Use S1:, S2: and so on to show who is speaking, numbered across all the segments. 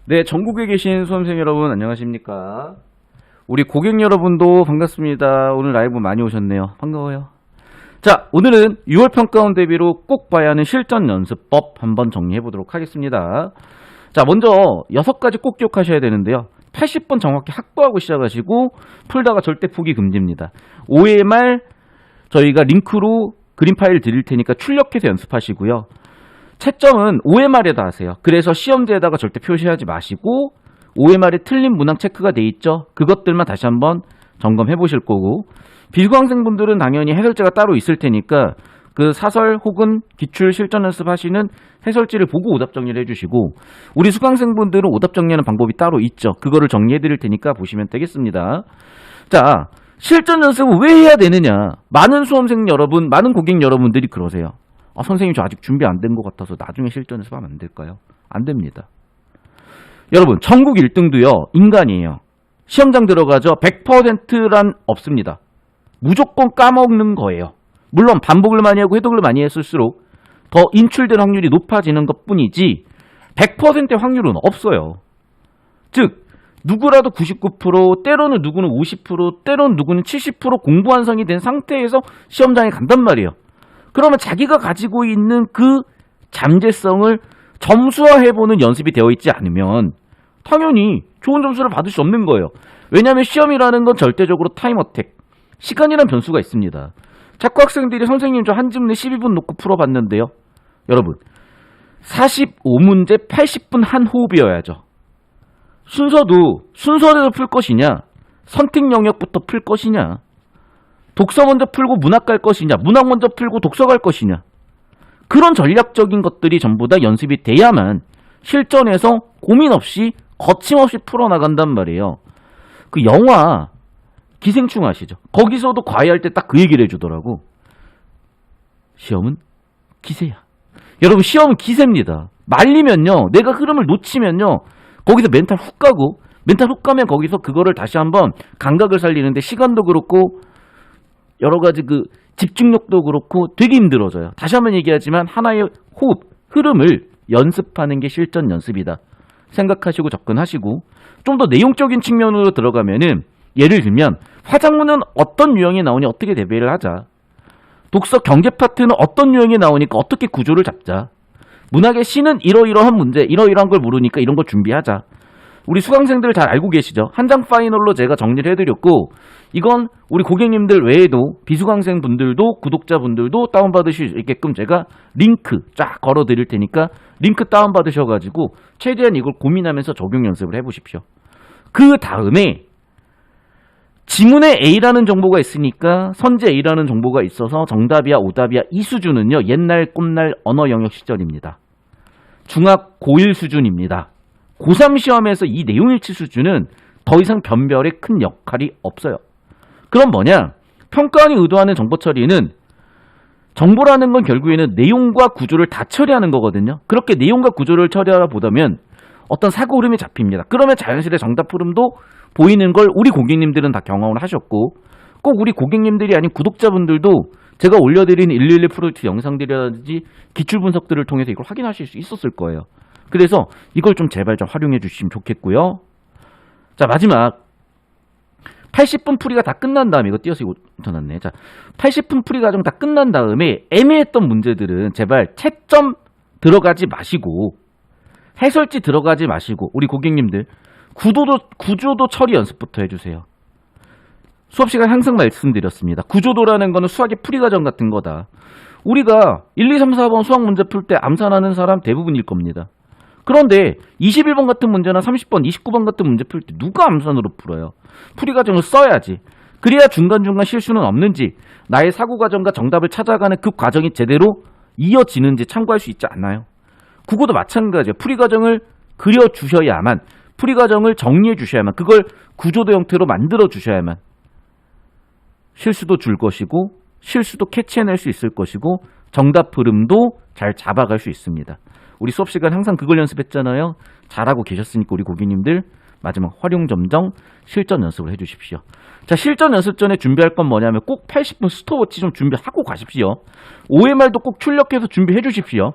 S1: 네, 전국에 계신 수험생 여러분 안녕하십니까? 우리 고객 여러분도 반갑습니다. 오늘 라이브 많이 오셨네요. 반가워요. 자, 오늘은 6월 평가원 대비로 꼭 봐야 하는 실전 연습법 한번 정리해 보도록 하겠습니다. 자, 먼저 6가지 꼭 기억하셔야 되는데요. 80번 정확히 확보하고 시작하시고 풀다가 절대 포기 금지입니다. 5회 말 저희가 링크로 그림 파일 드릴 테니까 출력해서 연습하시고요. 채점은 5회 말에다 하세요. 그래서 시험지에다가 절대 표시하지 마시고 5회 말에 틀린 문항 체크가 돼 있죠. 그것들만 다시 한번 점검해 보실 거고, 비수강생분들은 당연히 해설지가 따로 있을 테니까 그 사설 혹은 기출 실전 연습하시는 해설지를 보고 오답 정리를 해주시고, 우리 수강생분들은 오답 정리하는 방법이 따로 있죠. 그거를 정리해 드릴 테니까 보시면 되겠습니다. 자, 실전 연습을 왜 해야 되느냐? 많은 수험생 여러분, 많은 고객 여러분들이 그러세요. 선생님 저 아직 준비 안 된 것 같아서 나중에 실전 연습하면 안 될까요? 안 됩니다. 여러분, 전국 1등도요 인간이에요. 시험장 들어가죠. 100%란 없습니다. 무조건 까먹는 거예요. 물론 반복을 많이 하고 해독을 많이 했을수록 더 인출될 확률이 높아지는 것뿐이지 100%의 확률은 없어요. 즉 누구라도 99%, 때로는 누구는 50%, 때로는 누구는 70% 공부 완성이 된 상태에서 시험장에 간단 말이에요. 그러면 자기가 가지고 있는 그 잠재성을 점수화해보는 연습이 되어 있지 않으면 당연히 좋은 점수를 받을 수 없는 거예요. 왜냐하면 시험이라는 건 절대적으로 타임 어택, 시간이라는 변수가 있습니다. 자꾸 학생들이 선생님 저 한 지문에 12분 놓고 풀어봤는데요. 여러분, 45문제 80분 한 호흡이어야죠. 순서대로 풀 것이냐, 선택 영역부터 풀 것이냐, 독서 먼저 풀고 문학 갈 것이냐, 문학 먼저 풀고 독서 갈 것이냐, 그런 전략적인 것들이 전부 다 연습이 돼야만 실전에서 고민 없이 거침없이 풀어나간단 말이에요. 그 영화 기생충 아시죠? 거기서도 과외할 때 딱 그 얘기를 해주더라고. 시험은 기세야. 여러분, 시험은 기세입니다. 말리면요, 내가 흐름을 놓치면요, 거기서 멘탈 훅 가고, 멘탈 훅 가면 거기서 그거를 다시 한번 감각을 살리는데 시간도 그렇고 여러 가지 그 집중력도 그렇고 되게 힘들어져요. 다시 한번 얘기하지만 하나의 호흡, 흐름을 연습하는 게 실전 연습이다 생각하시고 접근하시고, 좀 더 내용적인 측면으로 들어가면은 예를 들면 화작문은 어떤 유형이 나오니 어떻게 대비를 하자, 독서 경제 파트는 어떤 유형이 나오니까 어떻게 구조를 잡자, 문학의 시는 이러이러한 문제, 이러이러한 걸 모르니까 이런 걸 준비하자. 우리 수강생들 잘 알고 계시죠? 한 장 파이널로 제가 정리를 해드렸고, 이건 우리 고객님들 외에도 비수강생 분들도 구독자분들도 다운받으실 수 있게끔 제가 링크 쫙 걸어드릴 테니까 링크 다운받으셔가지고 최대한 이걸 고민하면서 적용 연습을 해보십시오. 그 다음에 지문에 A라는 정보가 있으니까 선제 A라는 정보가 있어서 정답이야 오답이야 이 수준은요, 옛날 꼼날 언어 영역 시절입니다. 중학 고1 수준입니다. 고3 시험에서 이 내용일치 수준은 더 이상 변별에 큰 역할이 없어요. 그럼 뭐냐? 평가원이 의도하는 정보 처리는, 정보라는 건 결국에는 내용과 구조를 다 처리하는 거거든요. 그렇게 내용과 구조를 처리하다 보다면 어떤 사고 흐름이 잡힙니다. 그러면 자연스레 정답 흐름도 보이는 걸 우리 고객님들은 다 경험을 하셨고, 꼭 우리 고객님들이 아닌 구독자분들도 제가 올려드린 111 프로젝트 영상들이라든지 기출 분석들을 통해서 이걸 확인하실 수 있었을 거예요. 그래서 이걸 좀 제발 좀 활용해 주시면 좋겠고요. 자, 마지막 80분 풀이가 다 끝난 다음에, 이거 띄어서 이거 붙여놨네. 자, 80분 풀이 과정 다 끝난 다음에 애매했던 문제들은 제발 채점 들어가지 마시고 해설지 들어가지 마시고 우리 고객님들 구조도 처리 연습부터 해주세요. 수업시간 항상 말씀드렸습니다. 구조도라는 거는 수학의 풀이 과정 같은 거다. 우리가 1, 2, 3, 4번 수학 문제 풀 때 암산하는 사람 대부분일 겁니다. 그런데 21번 같은 문제나 30번, 29번 같은 문제 풀 때 누가 암산으로 풀어요? 풀이 과정을 써야지. 그래야 중간중간 실수는 없는지, 나의 사고 과정과 정답을 찾아가는 그 과정이 제대로 이어지는지 참고할 수 있지 않나요? 국어도 마찬가지예요. 풀이 과정을 그려주셔야만, 풀이 과정을 정리해 주셔야만, 그걸 구조도 형태로 만들어 주셔야만 실수도 줄 것이고 실수도 캐치해낼 수 있을 것이고 정답 흐름도 잘 잡아갈 수 있습니다. 우리 수업시간 항상 그걸 연습했잖아요. 잘하고 계셨으니까 우리 고객님들 마지막 활용점정 실전 연습을 해주십시오. 자, 실전 연습 전에 준비할 건 뭐냐면 꼭 80분 스톱워치 좀 준비하고 가십시오. 5회 말도 꼭 출력해서 준비해 주십시오.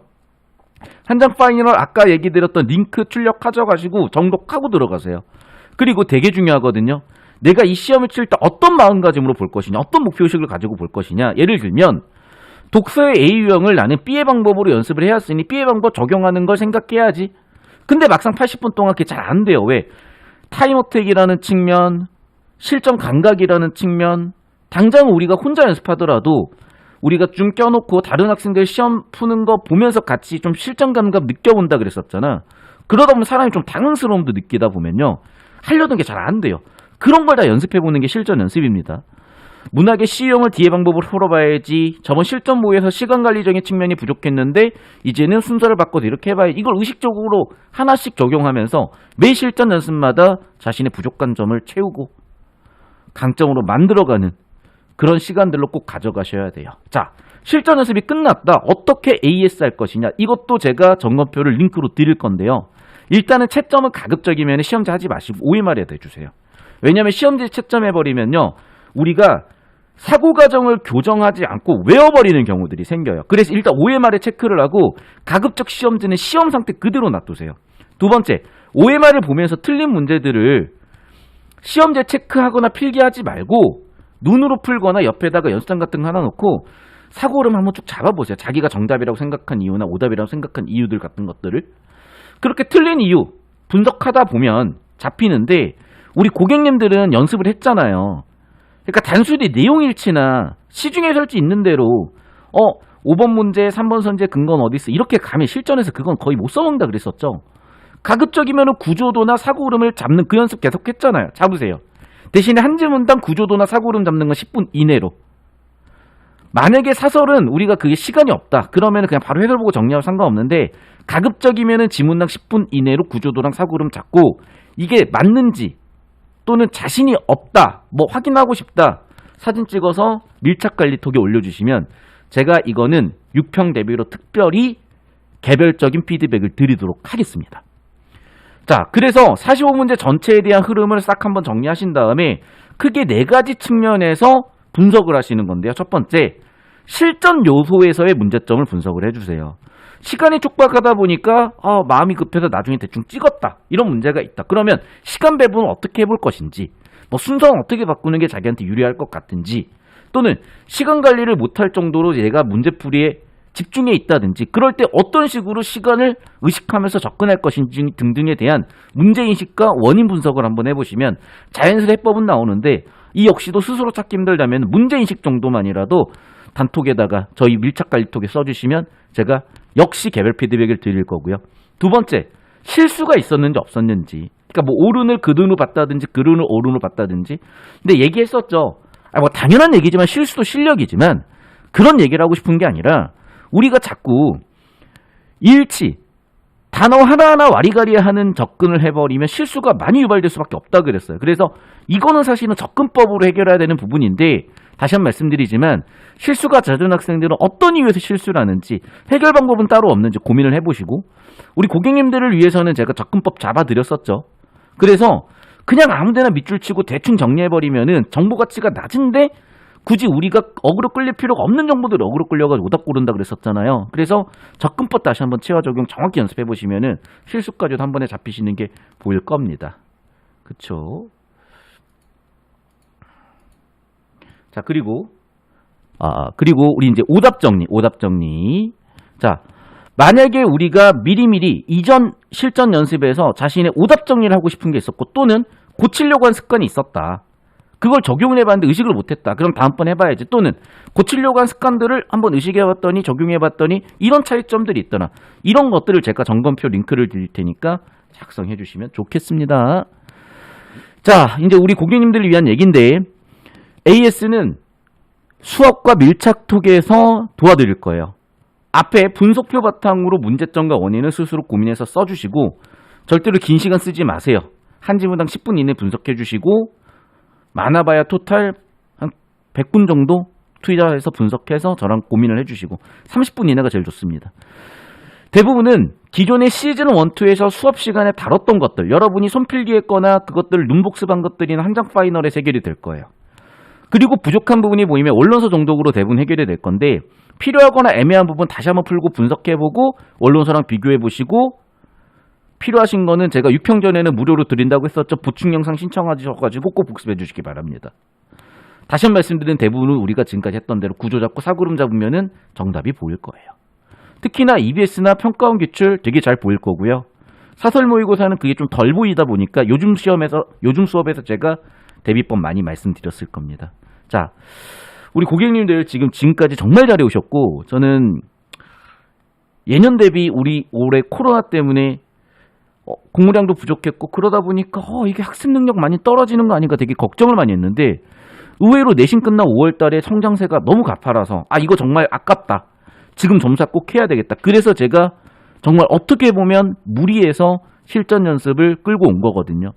S1: 한 장 파이널 아까 얘기 드렸던 링크 출력 가져가시고 정독하고 들어가세요. 그리고 되게 중요하거든요. 내가 이 시험을 칠 때 어떤 마음가짐으로 볼 것이냐, 어떤 목표의식을 가지고 볼 것이냐. 예를 들면 독서의 A 유형을 나는 B의 방법으로 연습을 해왔으니 B의 방법 적용하는 걸 생각해야지. 근데 막상 80분 동안 그게 잘 안 돼요. 왜? 타임 어택이라는 측면, 실전 감각이라는 측면, 당장 우리가 혼자 연습하더라도 우리가 좀 껴놓고 다른 학생들 시험 푸는 거 보면서 같이 좀 실전 감각 느껴본다 그랬었잖아. 그러다 보면 사람이 좀 당황스러움도 느끼다 보면요, 하려던 게 잘 안 돼요. 그런 걸 다 연습해보는 게 실전 연습입니다. 문학의 C형을 D의 방법으로 풀어봐야지. 저번 실전 모의에서 시간관리적인 측면이 부족했는데 이제는 순서를 바꿔서 이렇게 해봐야지. 이걸 의식적으로 하나씩 적용하면서 매 실전 연습마다 자신의 부족한 점을 채우고 강점으로 만들어가는 그런 시간들로 꼭 가져가셔야 돼요. 자, 실전 연습이 끝났다. 어떻게 AS 할 것이냐. 이것도 제가 점검표를 링크로 드릴 건데요. 일단은 채점은 가급적이면 시험지 하지 마시고 OMR에 해주세요. 왜냐하면 시험지 채점해버리면요, 우리가 사고 과정을 교정하지 않고 외워버리는 경우들이 생겨요. 그래서 일단 OMR에 체크를 하고 가급적 시험지는 시험 상태 그대로 놔두세요. 두 번째, OMR을 보면서 틀린 문제들을 시험지에 체크하거나 필기하지 말고 눈으로 풀거나 옆에다가 연습장 같은 거 하나 놓고 사고 흐름 한번 쭉 잡아보세요. 자기가 정답이라고 생각한 이유나 오답이라고 생각한 이유들 같은 것들을. 그렇게 틀린 이유 분석하다 보면 잡히는데 우리 고객님들은 연습을 했잖아요. 그러니까 단순히 내용일치나 시중에 해설지 있는 대로 5번 문제, 3번 선제 근거는 어디 있어? 이렇게 가면 실전에서 그건 거의 못 써먹는다 그랬었죠. 가급적이면 구조도나 사고 흐름을 잡는 그 연습 계속 했잖아요. 잡으세요. 대신에 한 지문당 구조도나 사고 흐름 잡는 건 10분 이내로. 만약에 사설은 우리가 그게 시간이 없다. 그러면 그냥 바로 해설 보고 정리하고 상관없는데 가급적이면 지문당 10분 이내로 구조도랑 사고 흐름 잡고 이게 맞는지 또는 자신이 없다, 뭐 확인하고 싶다, 사진 찍어서 밀착관리톡에 올려주시면 제가 이거는 6평 대비로 특별히 개별적인 피드백을 드리도록 하겠습니다. 자, 그래서 45문제 전체에 대한 흐름을 싹 한번 정리하신 다음에 크게 4가지 측면에서 분석을 하시는 건데요. 첫 번째, 실전 요소에서의 문제점을 분석을 해주세요. 시간이 촉박하다 보니까 마음이 급해서 나중에 대충 찍었다. 이런 문제가 있다. 그러면 시간 배분을 어떻게 해볼 것인지, 뭐 순서는 어떻게 바꾸는 게 자기한테 유리할 것 같은지, 또는 시간 관리를 못할 정도로 얘가 문제풀이에 집중해 있다든지 그럴 때 어떤 식으로 시간을 의식하면서 접근할 것인지 등등에 대한 문제인식과 원인 분석을 한번 해보시면 자연스레 해법은 나오는데 이 역시도 스스로 찾기 힘들다면 문제인식 정도만이라도 단톡에다가 저희 밀착관리톡에 써주시면 제가 역시 개별 피드백을 드릴 거고요. 두 번째, 실수가 있었는지 없었는지. 그러니까 뭐 오른을 그른으로 봤다든지 그른을 오른으로 봤다든지. 근데 얘기했었죠. 뭐 당연한 얘기지만 실수도 실력이지만 그런 얘기를 하고 싶은 게 아니라 우리가 자꾸 일치, 단어 하나하나 와리가리하는 접근을 해버리면 실수가 많이 유발될 수밖에 없다 그랬어요. 그래서 이거는 사실은 접근법으로 해결해야 되는 부분인데 다시 한번 말씀드리지만 실수가 잦은 학생들은 어떤 이유에서 실수를 하는지 해결 방법은 따로 없는지 고민을 해보시고 우리 고객님들을 위해서는 제가 접근법 잡아드렸었죠. 그래서 그냥 아무데나 밑줄 치고 대충 정리해버리면은 정보 가치가 낮은데 굳이 우리가 어그로 끌릴 필요가 없는 정보들을 어그로 끌려가지고 오답 고른다 그랬었잖아요. 그래서 접근법 다시 한번 체화 적용 정확히 연습해보시면은 실수까지도 한 번에 잡히시는 게 보일 겁니다. 그쵸? 자, 그리고 우리 이제 오답 정리. 자, 만약에 우리가 미리미리 이전 실전 연습에서 자신의 오답 정리를 하고 싶은 게 있었고 또는 고치려고 한 습관이 있었다. 그걸 적용을 해봤는데 의식을 못했다. 그럼 다음번 해봐야지. 또는 고치려고 한 습관들을 한번 의식해봤더니 적용해봤더니 이런 차이점들이 있더라. 이런 것들을 제가 점검표 링크를 드릴 테니까 작성해 주시면 좋겠습니다. 자, 이제 우리 고객님들을 위한 얘기인데 AS는 수업과 밀착톡에서 도와드릴 거예요. 앞에 분석표 바탕으로 문제점과 원인을 스스로 고민해서 써주시고 절대로 긴 시간 쓰지 마세요. 한 지문당 10분 이내 분석해 주시고 많아봐야 토탈 한 100분 정도 투자해서 분석해서 저랑 고민을 해주시고 30분 이내가 제일 좋습니다. 대부분은 기존의 시즌 1, 2에서 수업 시간에 다뤘던 것들 여러분이 손필기했거나 그것들을 눈복습한 것들이나 한 장 파이널에 해결이 될 거예요. 그리고 부족한 부분이 보이면 언론서 정독으로 대부분 해결이 될 건데 필요하거나 애매한 부분 다시 한번 풀고 분석해보고 언론서랑 비교해보시고 필요하신 거는 제가 6평 전에는 무료로 드린다고 했었죠. 보충 영상 신청하셔가지고 꼭 복습해 주시기 바랍니다. 다시 한번 말씀드린 대부분은 우리가 지금까지 했던 대로 구조 잡고 사구름 잡으면은 정답이 보일 거예요. 특히나 EBS나 평가원 기출 되게 잘 보일 거고요. 사설 모의고사는 그게 좀 덜 보이다 보니까 요즘 수업에서 제가 대비법 많이 말씀드렸을 겁니다. 자, 우리 고객님들 지금까지 정말 잘해 오셨고 저는 예년 대비 우리 올해 코로나 때문에 공부량도 부족했고 그러다 보니까 이게 학습 능력 많이 떨어지는 거 아닌가 되게 걱정을 많이 했는데 의외로 내신 끝나 5월 달에 성장세가 너무 가파라서 이거 정말 아깝다. 지금 점수 꼭 해야 되겠다. 그래서 제가 정말 어떻게 보면 무리해서 실전 연습을 끌고 온 거거든요.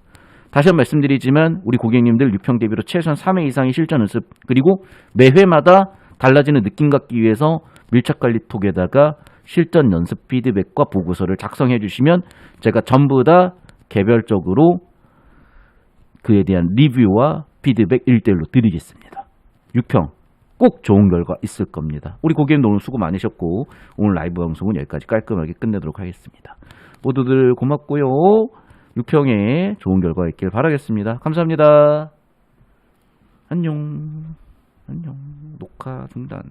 S1: 다시 한번 말씀드리지만 우리 고객님들 6평 대비로 최소한 3회 이상의 실전 연습 그리고 매회마다 달라지는 느낌 갖기 위해서 밀착관리톡에다가 실전 연습 피드백과 보고서를 작성해 주시면 제가 전부 다 개별적으로 그에 대한 리뷰와 피드백 1대1로 드리겠습니다. 6평 꼭 좋은 결과 있을 겁니다. 우리 고객님들 오늘 수고 많으셨고 오늘 라이브 방송은 여기까지 깔끔하게 끝내도록 하겠습니다. 모두들 고맙고요. 6평에 좋은 결과 있길 바라겠습니다. 감사합니다. 안녕. 녹화 중단.